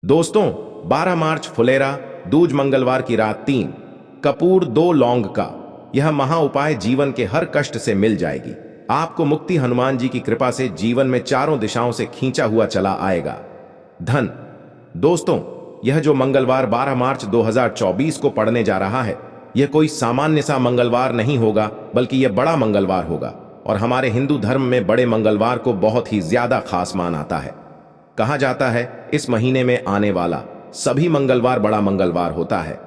दोस्तों, 12 मार्च फुलेरा दूज मंगलवार की रात 3 कपूर 2 लौंग का यह महा उपाय जीवन के हर कष्ट से मिल जाएगी। आपको मुक्ति हनुमान जी की कृपा से जीवन में चारों दिशाओं से खींचा हुआ चला आएगा। धन। दोस्तों, यह जो मंगलवार 12 मार्च 2024 को पड़ने जा रहा है, यह कोई सामान्य सा मंगलवार नहीं होगा, बल्कि यह बड़ा मंगलवार होगा और हमारे हिंदू धर्म में बड़े मंगलवार को बहुत ही ज्यादा खास मान आता है। कहा जाता है इस महीने में आने वाला सभी मंगलवार बड़ा मंगलवार होता है।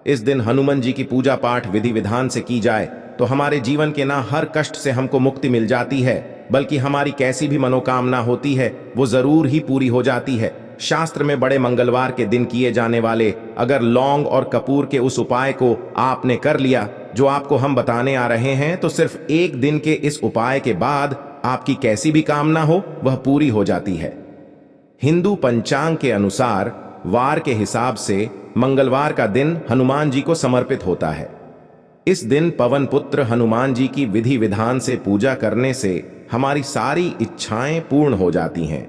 इस दिन हनुमान जी की पूजा पाठ विधि विधान से की जाए तो हमारे जीवन के ना हर कष्ट से हमको मुक्ति मिल जाती है, बल्कि हमारी कैसी भी मनोकामना होती है वो जरूर ही पूरी हो जाती है। शास्त्र में बड़े मंगलवार के दिन किए जाने वाले अगर लौंग और कपूर के उस उपाय को आपने कर लिया जो आपको हम बताने आ रहे हैं, तो सिर्फ एक दिन के इस उपाय के बाद आपकी कैसी भी कामना हो वह पूरी हो जाती है। हिंदू पंचांग के अनुसार वार के हिसाब से मंगलवार का दिन हनुमान जी को समर्पित होता है। इस दिन पवन पुत्र हनुमान जी की विधि विधान से पूजा करने से हमारी सारी इच्छाएं पूर्ण हो जाती हैं।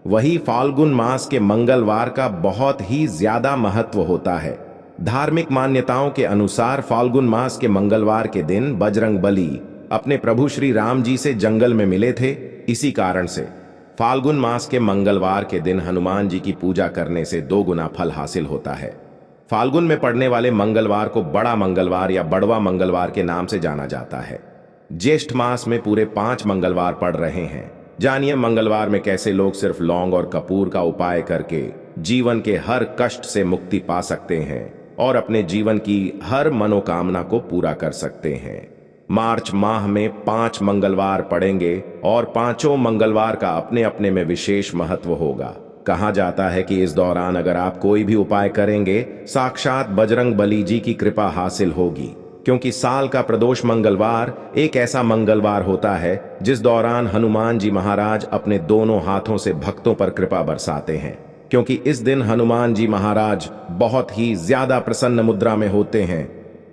वही फाल्गुन मास के मंगलवार का बहुत ही ज्यादा महत्व होता है। धार्मिक मान्यताओं के अनुसार फाल्गुन मास के मंगलवार के दिन बजरंग बली अपने प्रभु श्री राम जी से जंगल में मिले थे। इसी कारण से फाल्गुन मास के मंगलवार के दिन हनुमान जी की पूजा करने से 2 गुना फल हासिल होता है। फाल्गुन में पड़ने वाले मंगलवार को बड़ा मंगलवार या बड़वा मंगलवार के नाम से जाना जाता है। ज्येष्ठ मास में पूरे 5 मंगलवार पड़ रहे हैं। जानिए मंगलवार में कैसे लोग सिर्फ लौंग और कपूर का उपाय करके जीवन के हर कष्ट से मुक्ति पा सकते हैं और अपने जीवन की हर मनोकामना को पूरा कर सकते हैं। मार्च माह में 5 मंगलवार पड़ेंगे और पांचों मंगलवार का अपने अपने में विशेष महत्व होगा। कहा जाता है कि इस दौरान अगर आप कोई भी उपाय करेंगे, साक्षात बजरंग बली जी की कृपा हासिल होगी, क्योंकि साल का प्रदोष मंगलवार एक ऐसा मंगलवार होता है जिस दौरान हनुमान जी महाराज अपने दोनों हाथों से भक्तों पर कृपा बरसाते हैं। क्योंकि इस दिन हनुमान जी महाराज बहुत ही ज्यादा प्रसन्न मुद्रा में होते हैं।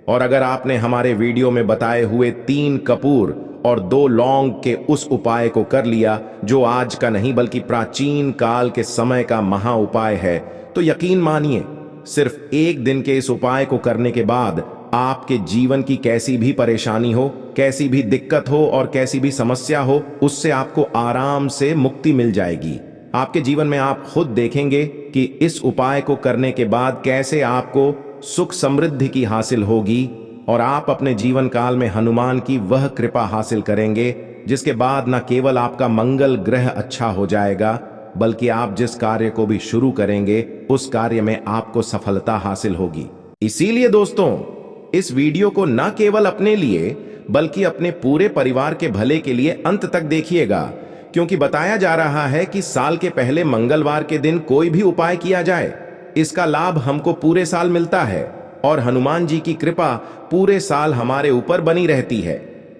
और अगर आपने हमारे वीडियो में बताए हुए 3 कपूर और 2 लौंग के उस उपाय को कर लिया, जो आज का नहीं बल्कि प्राचीन काल के समय का महा उपाय है, तो यकीन मानिए सिर्फ एक दिन के इस उपाय को करने के बाद आपके जीवन की कैसी भी परेशानी हो, कैसी भी दिक्कत हो और कैसी भी समस्या हो, उससे आपको आराम से मुक्ति मिल जाएगी। आपके जीवन में आप खुद देखेंगे कि इस उपाय को करने के बाद कैसे आपको सुख समृद्धि की हासिल होगी और आप अपने जीवन काल में हनुमान की वह कृपा हासिल करेंगे जिसके बाद न केवल आपका मंगल ग्रह अच्छा हो जाएगा, बल्कि आप जिस कार्य को भी शुरू करेंगे उस कार्य में आपको सफलता हासिल होगी। इसीलिए दोस्तों, इस वीडियो को न केवल अपने लिए बल्कि अपने पूरे परिवार के भले के लिए अंत तक देखिएगा, क्योंकि बताया जा रहा है कि साल के पहले मंगलवार के दिन कोई भी उपाय किया जाए, इसका लाभ हमको पूरे साल मिलता है और हनुमान जी की कृपा पूरे साल हमारे ऊपर बनी रहती है।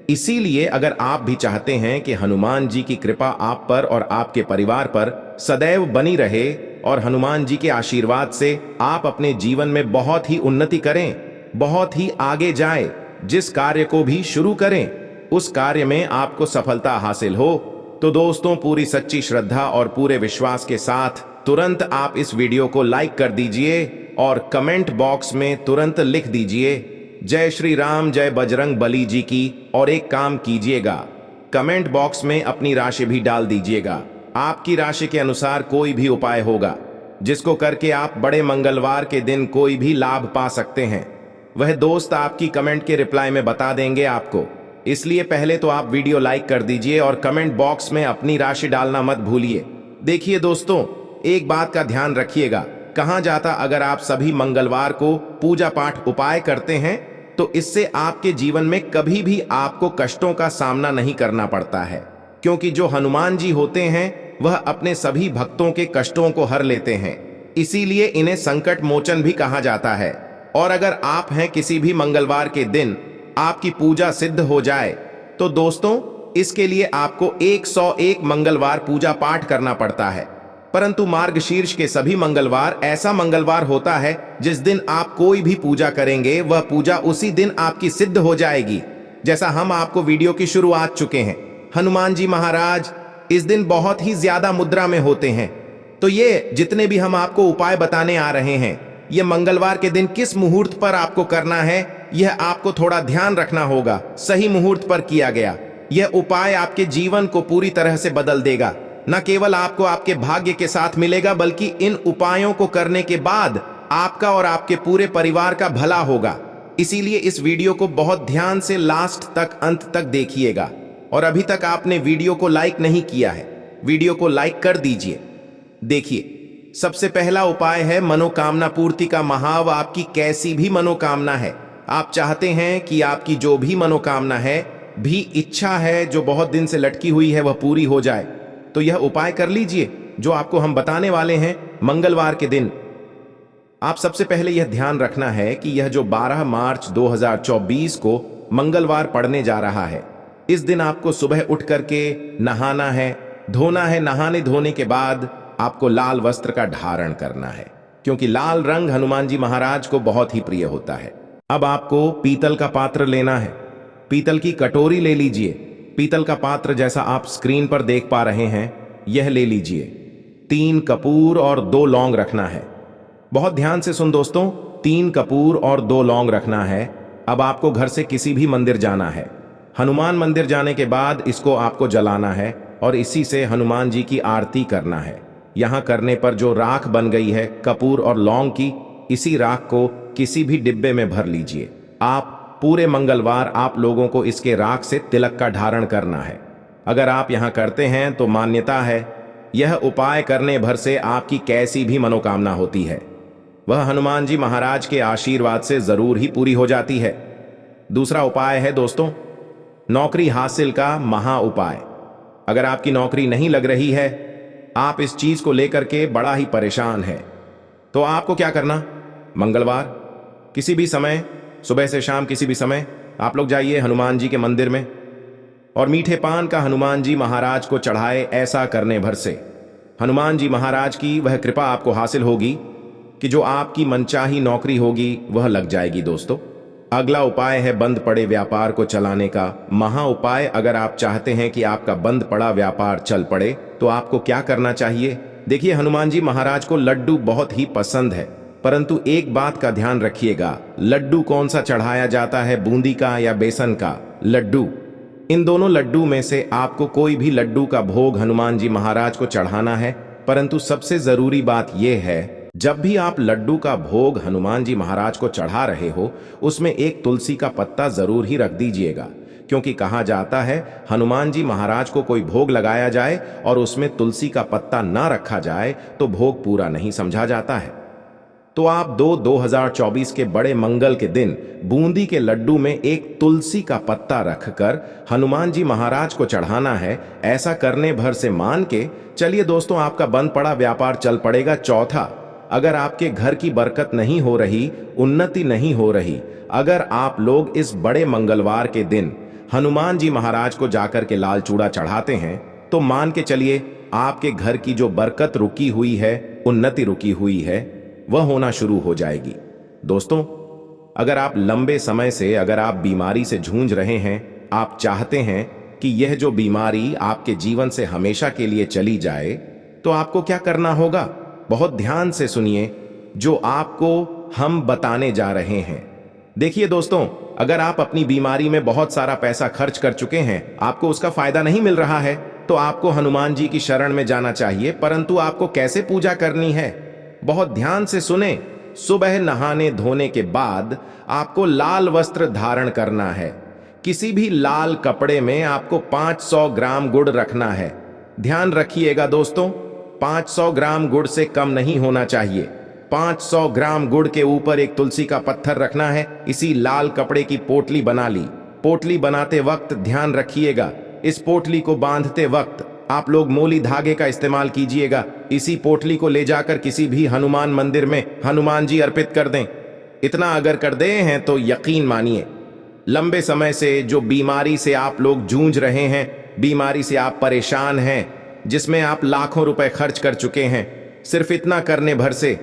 इसीलिए अगर आप भी चाहते हैं कि हनुमान जी की कृपा आप पर और आपके परिवार पर सदैव बनी रहे और हनुमान जी के आशीर्वाद से आप अपने जीवन में बहुत ही उन्नति करें, बहुत ही आगे जाए, जिस कार्य को भी शुरू करें उस कार्य में आपको सफलता हासिल हो, तो दोस्तों पूरी सच्ची श्रद्धा और पूरे विश्वास के साथ तुरंत आप इस वीडियो को लाइक कर दीजिए और कमेंट बॉक्स में तुरंत लिख दीजिए जय श्री राम, जय बजरंग बली जी की। और एक काम कीजिएगा, कमेंट बॉक्स में अपनी राशि भी डाल दीजिएगा। आपकी राशि के अनुसार कोई भी उपाय होगा जिसको करके आप बड़े मंगलवार के दिन कोई भी लाभ पा सकते हैं, वह दोस्त आपकी कमेंट के रिप्लाई में बता देंगे आपको। इसलिए पहले तो आप वीडियो लाइक कर दीजिए और कमेंट बॉक्स में अपनी राशि डालना मत भूलिए। देखिए दोस्तों, एक बात का ध्यान रखिएगा, कहा जाता अगर आप सभी मंगलवार को पूजा पाठ उपाय करते हैं तो इससे आपके जीवन में कभी भी आपको कष्टों का सामना नहीं करना पड़ता है, क्योंकि जो हनुमान जी होते हैं वह अपने सभी भक्तों के कष्टों को हर लेते हैं। इसीलिए इन्हें संकट मोचन भी कहा जाता है। और अगर आप हैं किसी भी मंगलवार के दिन आपकी पूजा सिद्ध हो जाए तो दोस्तों इसके लिए आपको 101 मंगलवार पूजा पाठ करना पड़ता है। परंतु मार्गशीर्ष के सभी मंगलवार ऐसा मंगलवार होता है जिस दिन आप कोई भी पूजा करेंगे वह पूजा उसी दिन आपकी सिद्ध हो जाएगी। जैसा हम आपको वीडियो की शुरुआत चुके हैं, हनुमान जी महाराज इस दिन बहुत ही ज्यादा मुद्रा में होते हैं। तो ये जितने भी हम आपको उपाय बताने आ रहे हैं, यह मंगलवार के दिन किस मुहूर्त पर आपको करना है, यह आपको थोड़ा ध्यान रखना होगा। सही मुहूर्त पर किया गया यह उपाय आपके जीवन को पूरी तरह से बदल देगा। न केवल आपको आपके भाग्य के साथ मिलेगा, बल्कि इन उपायों को करने के बाद आपका और आपके पूरे परिवार का भला होगा। इसीलिए इस वीडियो को बहुत ध्यान से लास्ट तक, अंत तक देखिएगा। और अभी तक आपने वीडियो को लाइक नहीं किया है, वीडियो को लाइक कर दीजिए। देखिए, सबसे पहला उपाय है मनोकामना पूर्ति का महाव। आपकी कैसी भी मनोकामना है, आप चाहते हैं कि आपकी जो भी मनोकामना है, भी इच्छा है जो बहुत दिन से लटकी हुई है, वह पूरी हो जाए, तो यह उपाय कर लीजिए जो आपको हम बताने वाले हैं मंगलवार के दिन। आप सबसे पहले यह ध्यान रखना है कि यह जो 12 मार्च 2024 को मंगलवार पड़ने जा रहा है, इस दिन आपको सुबह उठ करके नहाना है, धोना है। नहाने धोने के बाद आपको लाल वस्त्र का धारण करना है, क्योंकि लाल रंग हनुमान जी महाराज को बहुत ही प्रिय होता है। अब आपको पीतल का पात्र लेना है, पीतल की कटोरी ले लीजिए। पीतल का पात्र जैसा आप स्क्रीन पर देख पा रहे हैं, यह ले लीजिए। 3 कपूर और 2 लौंग रखना है। बहुत ध्यान से सुन दोस्तों, 3 कपूर और 2 लौंग रखना है। अब आपको घर से किसी भी मंदिर जाना है, हनुमान मंदिर जाने के बाद इसको आपको जलाना है और इसी से हनुमान जी की आरती करना है। यहां करने पर जो राख बन गई है कपूर और लौंग की, इसी राख को किसी भी डिब्बे में भर लीजिए। आप पूरे मंगलवार आप लोगों को इसके राख से तिलक का धारण करना है। अगर आप यहां करते हैं तो मान्यता है यह उपाय करने भर से आपकी कैसी भी मनोकामना होती है, वह हनुमान जी महाराज के आशीर्वाद से जरूर ही पूरी हो जाती है। दूसरा उपाय है दोस्तों, नौकरी हासिल का महा उपाय। अगर आपकी नौकरी नहीं लग रही है, आप इस चीज को लेकर के बड़ा ही परेशान है, तो आपको क्या करना, मंगलवार किसी भी समय, सुबह से शाम किसी भी समय आप लोग जाइए हनुमान जी के मंदिर में और मीठे पान का हनुमान जी महाराज को चढ़ाए। ऐसा करने भर से हनुमान जी महाराज की वह कृपा आपको हासिल होगी कि जो आपकी मनचाही नौकरी होगी वह लग जाएगी। दोस्तों, अगला उपाय है बंद पड़े व्यापार को चलाने का महा उपाय। अगर आप चाहते हैं कि आपका बंद पड़ा व्यापार चल पड़े, तो आपको क्या करना चाहिए। देखिए, हनुमान जी महाराज को लड्डू बहुत ही पसंद है, परंतु एक बात का ध्यान रखिएगा, लड्डू कौन सा चढ़ाया जाता है, बूंदी का या बेसन का लड्डू। इन दोनों लड्डू में से आपको कोई भी लड्डू का भोग हनुमान जी महाराज को चढ़ाना है। परंतु सबसे जरूरी बात यह है, जब भी आप लड्डू का भोग हनुमान जी महाराज को चढ़ा रहे हो, उसमें एक तुलसी का पत्ता जरूर ही रख दीजिएगा, क्योंकि कहा जाता है हनुमान जी महाराज को कोई भोग लगाया जाए और उसमें तुलसी का पत्ता ना रखा जाए तो भोग पूरा नहीं समझा जाता है। तो आप 2024 के बड़े मंगल के दिन बूंदी के लड्डू में एक तुलसी का पत्ता रखकर हनुमान जी महाराज को चढ़ाना है। ऐसा करने भर से मान के चलिए दोस्तों, आपका बंद पड़ा व्यापार चल पड़ेगा। चौथा, अगर आपके घर की बरकत नहीं हो रही, उन्नति नहीं हो रही, अगर आप लोग इस बड़े मंगलवार के दिन हनुमान जी महाराज को जाकर के लाल चूड़ा चढ़ाते हैं, तो मान के चलिए आपके घर की जो बरकत रुकी हुई है, उन्नति रुकी हुई है, वह होना शुरू हो जाएगी। दोस्तों, अगर आप लंबे समय से अगर आप बीमारी से जूझ रहे हैं, आप चाहते हैं कि यह जो बीमारी आपके जीवन से हमेशा के लिए चली जाए, तो आपको क्या करना होगा, बहुत ध्यान से सुनिए जो आपको हम बताने जा रहे हैं। देखिए दोस्तों, अगर आप अपनी बीमारी में बहुत सारा पैसा खर्च कर चुके हैं, आपको उसका फायदा नहीं मिल रहा है, तो आपको हनुमान जी की शरण में जाना चाहिए। परंतु आपको कैसे पूजा करनी है, बहुत ध्यान से सुने। सुबह नहाने धोने के बाद आपको लाल वस्त्र धारण करना है। किसी भी लाल कपड़े में आपको 500 ग्राम गुड़ रखना है। ध्यान रखिएगा दोस्तों, 500 ग्राम गुड़ से कम नहीं होना चाहिए। 500 ग्राम गुड़ के ऊपर एक तुलसी का पत्थर रखना है। इसी लाल कपड़े की पोटली बना ली। पोटली बनाते वक्त ध्यान रखिएगा, इस पोटली को बांधते वक्त आप लोग मोली धागे का इस्तेमाल कीजिएगा। इसी पोटली को ले जाकर किसी भी हनुमान मंदिर में हनुमान जी अर्पित कर दें। इतना अगर कर दे हैं तो यकीन मानिए, लंबे समय से जो बीमारी से आप लोग जूझ रहे हैं, बीमारी से आप परेशान हैं, जिसमें आप लाखों रुपए खर्च कर चुके हैं, सिर्फ इतना करने भर से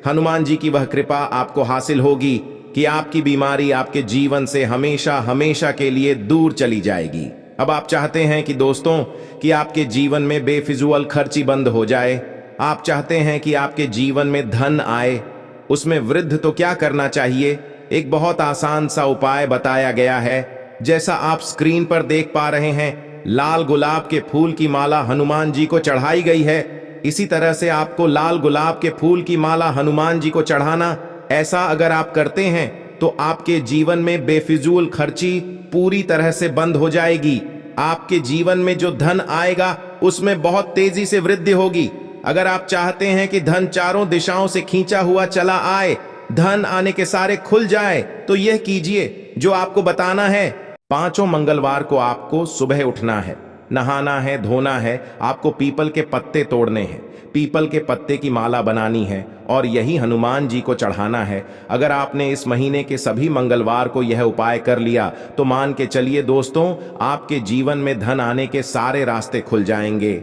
हनुमान जी की वह कृपा आपको हासिल होगी कि आपकी बीमारी आपके जीवन से हमेशा हमेशा के लिए दूर चली जाएगी। अब आप चाहते हैं कि दोस्तों कि आपके जीवन में बेफिजूल खर्ची बंद हो जाए, आप चाहते हैं कि आपके जीवन में धन आए, उसमें वृद्धि, तो क्या करना चाहिए? एक बहुत आसान सा उपाय बताया गया है। जैसा आप स्क्रीन पर देख पा रहे हैं, लाल गुलाब के फूल की माला हनुमान जी को चढ़ाई गई है। इसी तरह से आपको लाल गुलाब के फूल की माला हनुमान जी को चढ़ाना। ऐसा अगर आप करते हैं तो आपके जीवन में बेफिजूल खर्ची पूरी तरह से बंद हो जाएगी। आपके जीवन में जो धन आएगा उसमें बहुत तेजी से वृद्धि होगी। अगर आप चाहते हैं कि धन चारों दिशाओं से खींचा हुआ चला आए, धन आने के सारे खुल जाए, तो यह कीजिए जो आपको बताना है। पांचों मंगलवार को आपको सुबह उठना है, नहाना है, धोना है, आपको पीपल के पत्ते तोड़ने हैं, पीपल के पत्ते की माला बनानी है और यही हनुमान जी को चढ़ाना है। अगर आपने इस महीने के सभी मंगलवार को यह उपाय कर लिया तो मान के चलिए दोस्तों, आपके जीवन में धन आने के सारे रास्ते खुल जाएंगे।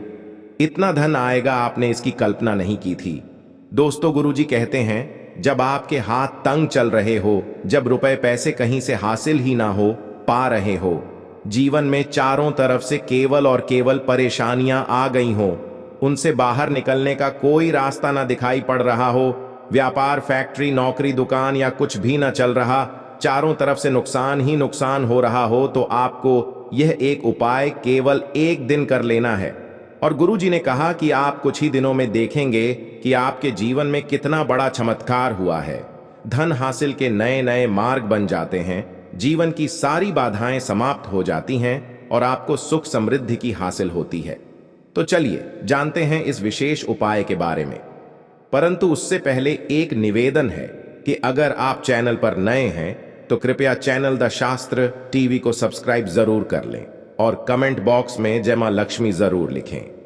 इतना धन आएगा, आपने इसकी कल्पना नहीं की थी। दोस्तों, गुरुजी कहते हैं, जब आपके हाथ तंग चल रहे हो, जब रुपए पैसे कहीं से हासिल ही ना हो पा रहे हो, जीवन में चारों तरफ से केवल और केवल परेशानियां आ गई हो, उनसे बाहर निकलने का कोई रास्ता ना दिखाई पड़ रहा हो, व्यापार, फैक्ट्री, नौकरी, दुकान या कुछ भी ना चल रहा, चारों तरफ से नुकसान ही नुकसान हो रहा हो, तो आपको यह एक उपाय केवल एक दिन कर लेना है। और गुरुजी ने कहा कि आप कुछ ही दिनों में देखेंगे कि आपके जीवन में कितना बड़ा चमत्कार हुआ है। धन हासिल के नए नए मार्ग बन जाते हैं, जीवन की सारी बाधाएं समाप्त हो जाती हैं और आपको सुख समृद्धि की हासिल होती है। तो चलिए जानते हैं इस विशेष उपाय के बारे में। परंतु उससे पहले एक निवेदन है कि अगर आप चैनल पर नए हैं तो कृपया चैनल द शास्त्र टीवी को सब्सक्राइब जरूर कर लें और कमेंट बॉक्स में जय मां लक्ष्मी जरूर लिखें।